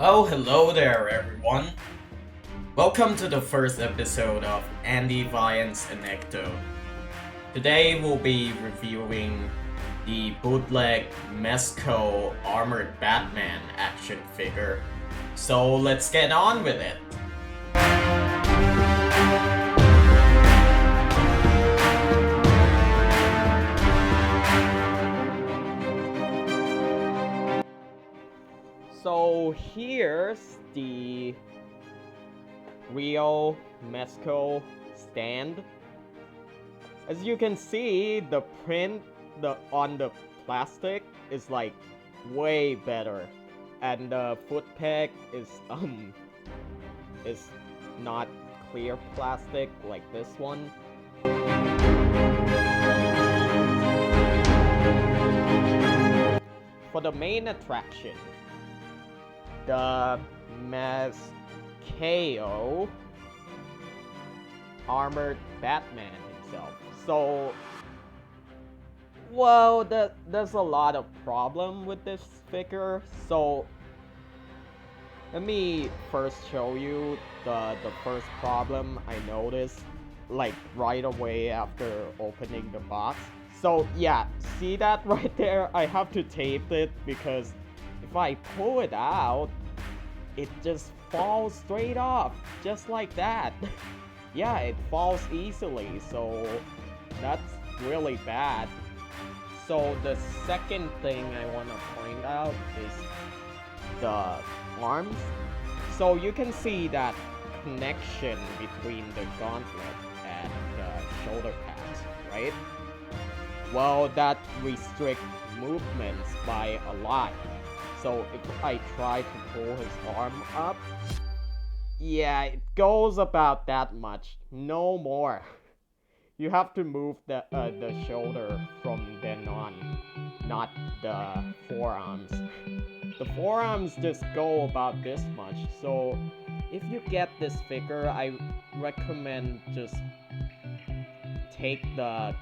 Oh, hello there, everyone. Welcome to the first episode of Anti-Violence Anecdote. Today we'll be reviewing the Bootleg Mezco Armored Batman action figure. So let's get on with it. So here's the real Mezco stand. As you can see, the print on the plastic is like way better, and the foot peg is not clear plastic like this one. For the main attraction, the Mezco armored Batman himself. So, well, there's a lot of problem with this figure. So, let me first show you the first problem I noticed, like right away after opening the box. So yeah, see that right there? I have to tape it because if I pull it out, it just falls straight off, just like that. Yeah, it falls easily, so that's really bad. So the second thing I want to point out is the arms. So you can see that connection between the gauntlet and the shoulder pads, right? Well, that restricts movements by a lot. So if I try to pull his arm up, yeah, it goes about that much, no more. You have to move the shoulder from then on, not the forearms. The forearms just go about this much, so if you get this figure, I recommend just take the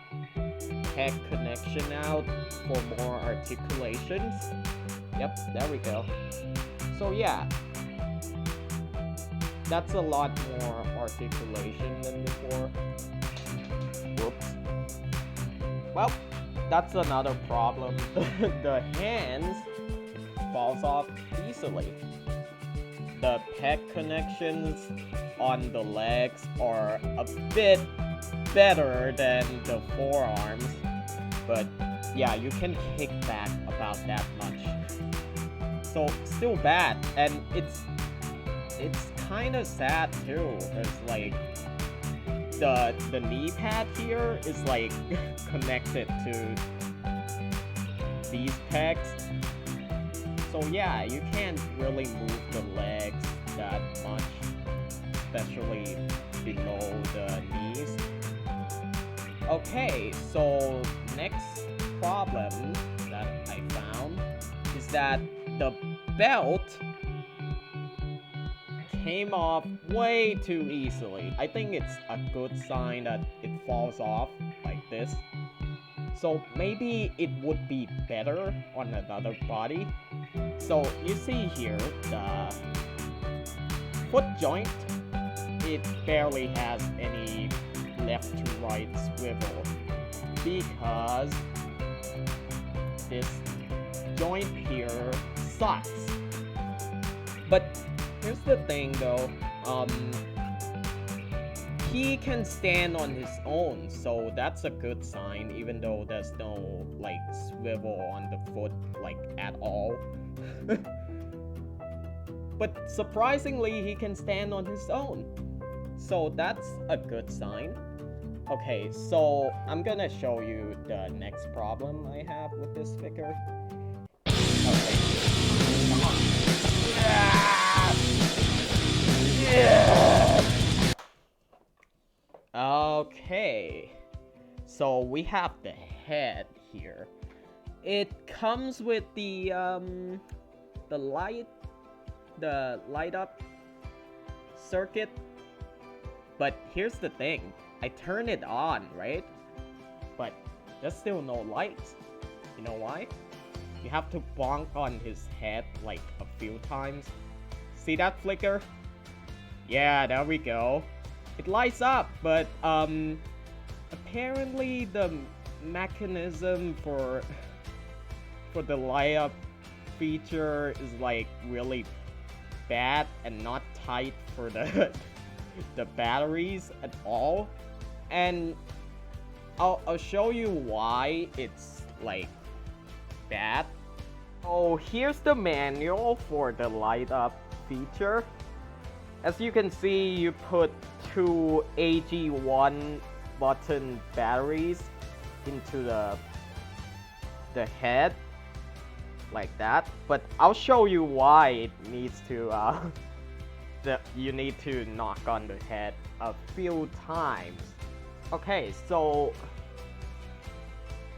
peg connection out for more articulations. Yep, there we go. So yeah, that's a lot more articulation than before. Whoops. Well, that's another problem. The hands falls off easily. The peg connections on the legs are a bit better than the forearms, but yeah, you can kick back about that much. So still bad, and it's kind of sad too, because like the knee pad here is like connected to these pegs. So yeah, you can't really move the legs that much, especially below the knees. Okay, so next problem that I found is that the belt came off way too easily. I think it's a good sign that it falls off like this. So maybe it would be better on another body. So you see here, the foot joint, it barely has any left to right swivel because this joint here sucks. But here's the thing though, he can stand on his own, so that's a good sign, even though there's no like swivel on the foot like at all. But surprisingly, he can stand on his own, so that's a good sign. Okay, so I'm gonna show you the next problem I have with this figure. Okay, come on. Yeah! Okay, so we have the head here. It comes with the light up circuit, but here's the thing, I turn it on, right? But there's still no lights. You know why? You have to bonk on his head like a few times see that flicker? Yeah, there we go. It lights up, but apparently the mechanism for the light up feature is like really bad and not tight for the the batteries at all. And I'll show you why it's like bad. Oh, here's the manual for the light up feature. As you can see, you put two AG1 button batteries into the head like that, but I'll show you why it needs to you need to knock on the head a few times. Okay, so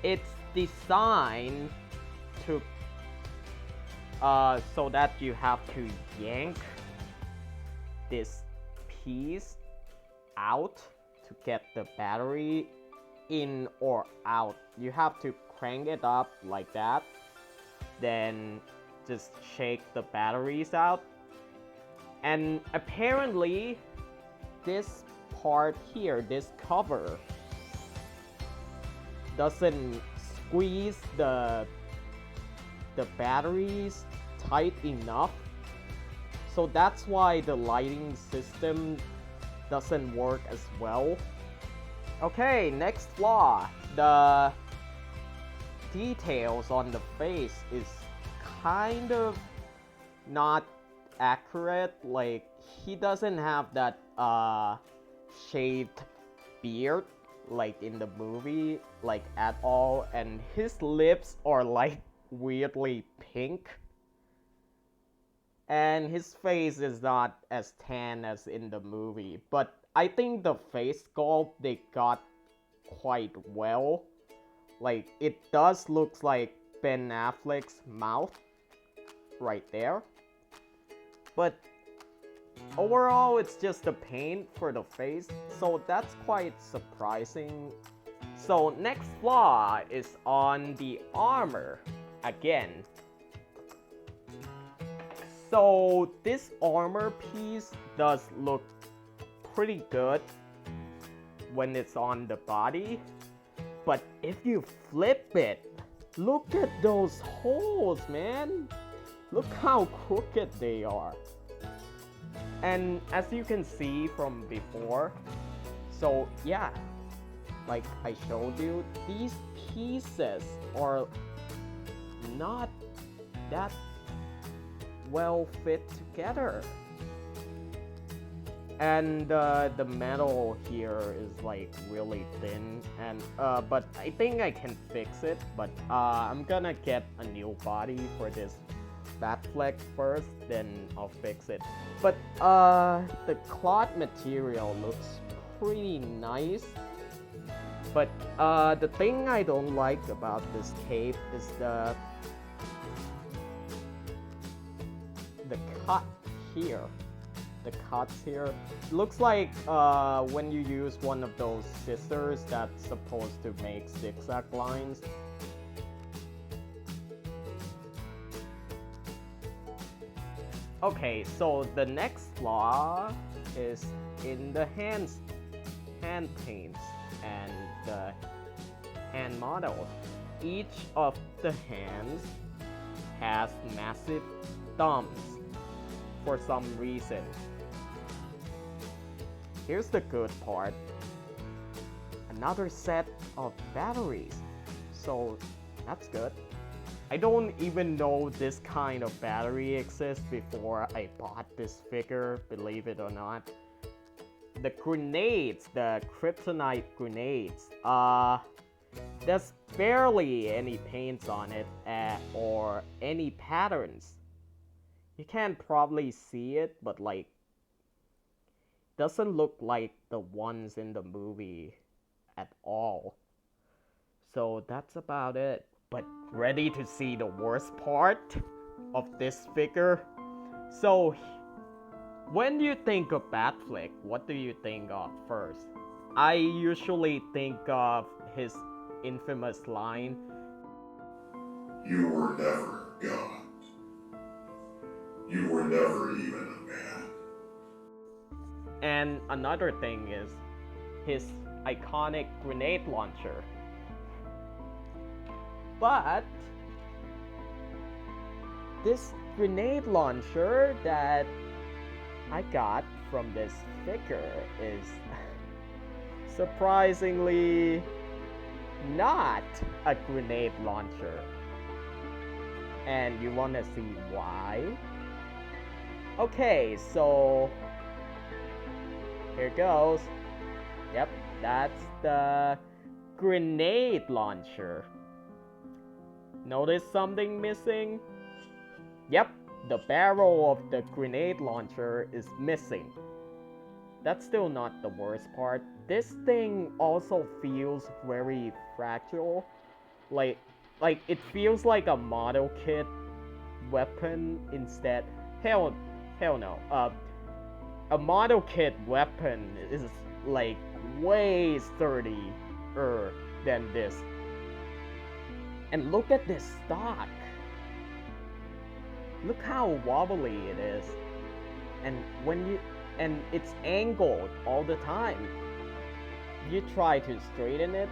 it's designed to so that you have to yank this piece out to get the battery in or out. You have to crank it up like that, then just shake the batteries out. And apparently this part here, this cover, doesn't squeeze the batteries tight enough. So that's why the lighting system doesn't work as well. Okay, next flaw. The details on the face is kind of not accurate. Like, he doesn't have that shaved beard like in the movie, like at all, and his lips are like weirdly pink, and his face is not as tan as in the movie. But I think the face sculpt they got quite well. Like, it does look like Ben Affleck's mouth right there, but overall it's just the paint for the face, so that's quite surprising. So next flaw is on the armor again. So this armor piece does look pretty good when it's on the body, but if you flip it, look at those holes, man. Look how crooked they are. And as you can see from before, so yeah, like I showed you, these pieces are not that well fit together. And the metal here is like really thin, and but I think I can fix it. But I'm gonna get a new body for this BatFoot first, then I'll fix it. But the cloth material looks pretty nice. But the thing I don't like about this cape is the cut here. The cuts here looks like when you use one of those scissors that's supposed to make zigzag lines. Okay, so the next flaw is in the hand paints and the hand models. Each of the hands has massive thumbs for some reason. Here's the good part. Another set of batteries. So that's good. I don't even know this kind of battery exists before I bought this figure, believe it or not. The grenades, the kryptonite grenades, there's barely any paints on it or any patterns. You can probably see it, but like, doesn't look like the ones in the movie at all. So that's about it. But ready to see the worst part of this figure? So when you think of BatFoot, what do you think of first? I usually think of his infamous line, "You were never God. You were never even a And another thing is his iconic grenade launcher. But this grenade launcher that I got from this figure is surprisingly not a grenade launcher. And you wanna see why? Okay, so here goes. Yep, that's the grenade launcher. Notice something missing? Yep, the barrel of the grenade launcher is missing. That's still not the worst part. This thing also feels very fragile. Like it feels like a model kit weapon instead. Hell no. A model kit weapon is like way sturdier than this. And look at this stock. Look how wobbly it is. And it's angled all the time. You try to straighten it.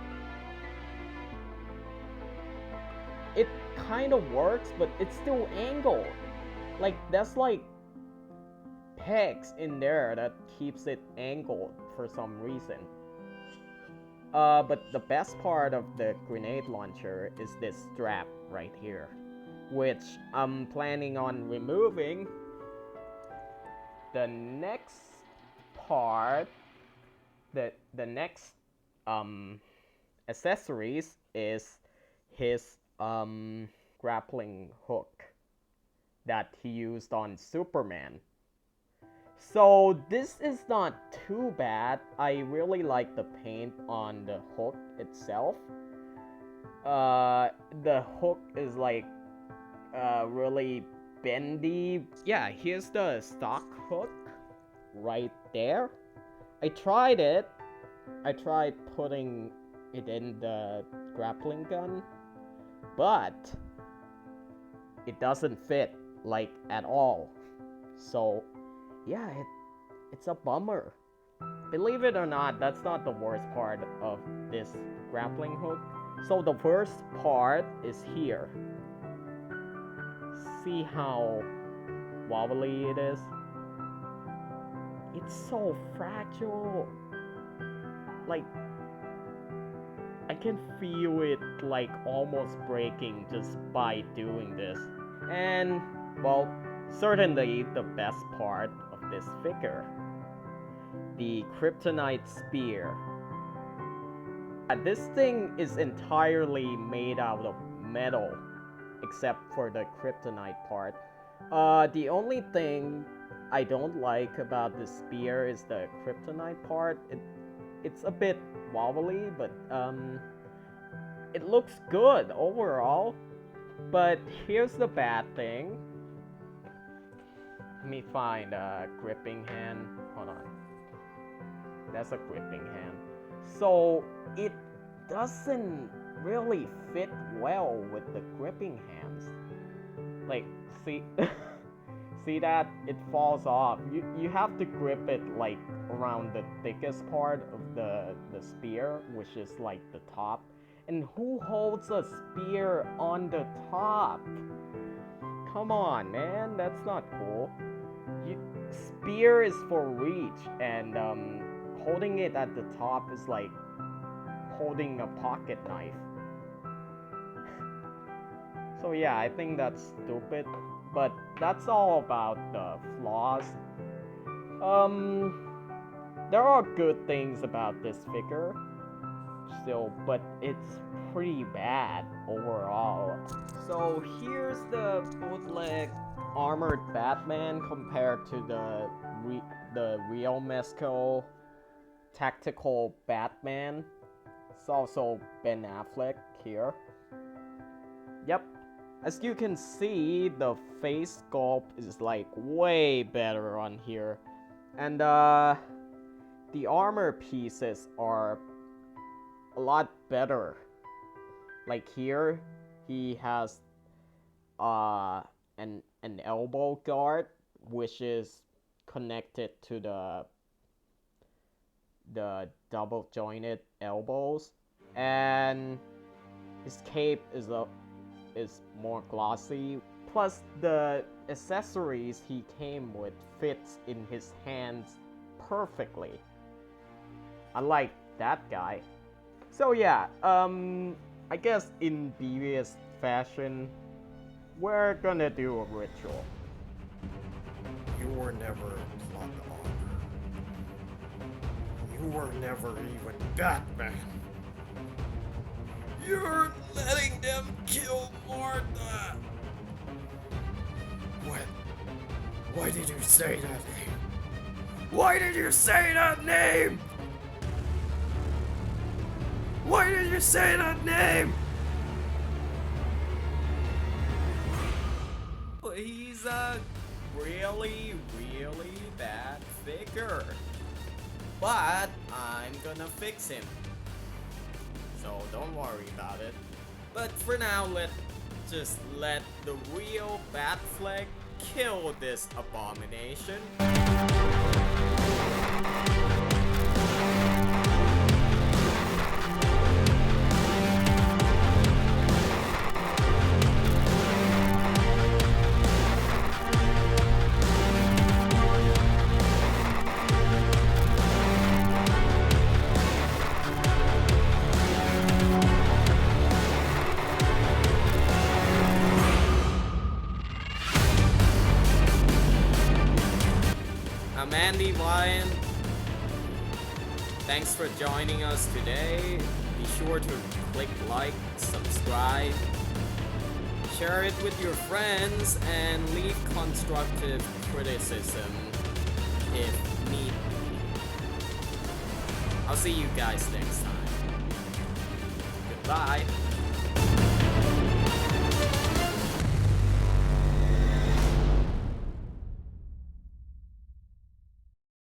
It kind of works, but it's still angled. Like that's like pegs in there that keeps it angled for some reason. But the best part of the grenade launcher is this strap right here, which I'm planning on removing. The next part, the next accessories is his grappling hook that he used on Superman. So this is not too bad. I really like the paint on the hook itself. The hook is like really bendy. Yeah, here's the stock hook right there. I tried it. I tried putting it in the grappling gun, but it doesn't fit like at all. So yeah, it's a bummer. Believe it or not, that's not the worst part of this grappling hook. So the worst part is here. See how wobbly it is? It's so fragile. Like, I can feel it like almost breaking just by doing this. And, well, certainly the best part of this figure, the Kryptonite Spear. This thing is entirely made out of metal, except for the kryptonite part. The only thing I don't like about the spear is the kryptonite part. It's a bit wobbly, but it looks good overall. But here's the bad thing. Let me find a gripping hand. Hold on. That's a gripping hand. So it doesn't really fit well with the gripping hands. Like, see, see that? It falls off. You have to grip it like around the thickest part of the spear, which is like the top. And who holds a spear on the top? Come on, man, that's not cool. Spear is for reach, and holding it at the top is like holding a pocket knife. So yeah, I think that's stupid, but that's all about the flaws. There are good things about this figure still, but it's pretty bad overall. So here's the bootleg armored Batman compared to the real Mezco tactical Batman. It's also Ben Affleck here. Yep. As you can see, the face sculpt is like way better on here. And the armor pieces are a lot better. Like here, he has an elbow guard, which is connected to the the double jointed elbows, and his cape is more glossy. Plus, the accessories he came with fits in his hands perfectly. I like that guy. So yeah, I guess in Devious fashion, we're gonna do a ritual. You were never plot armor. You were never even Batman. You're letting them kill Martha. What? Why did you say that name? Why did you say that name? Why did you say that name? He's a really, really bad figure. But I'm gonna fix him. So don't worry about it. But for now, let's just let the real Batfleck kill this abomination. I'm Andy Ryan. Thanks for joining us today. Be sure to click like, subscribe, share it with your friends, and leave constructive criticism if need be. I'll see you guys next time. Goodbye.